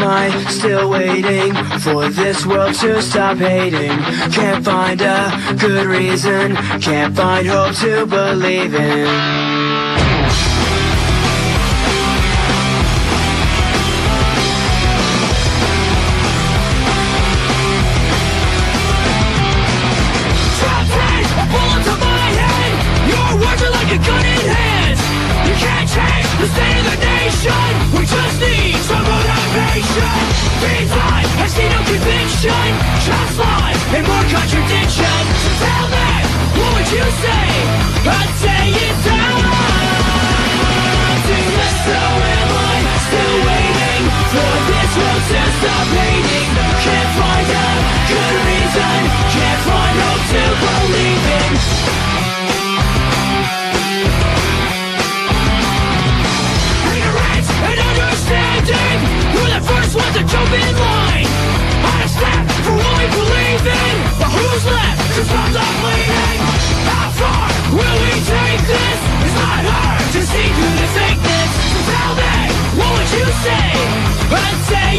am I still waiting for this world to stop hating? Can't find a good reason, can't find hope to believe in. A gun in hand, you can't change the state of the nation. We just need some motivation. These eyes, I see no conviction, just lies and more contradiction. So tell me, what would you say? I'd say it's time to let. So am I still waiting for this world to stop hating? Can't find a good reason, can't find hope to believe in. We're the first ones to jump in line. On a step for what we believe in. But who's left to stop the bleeding? How far will we take this? It's not hard to see through the fakeness. So tell me, what would you say? I'd say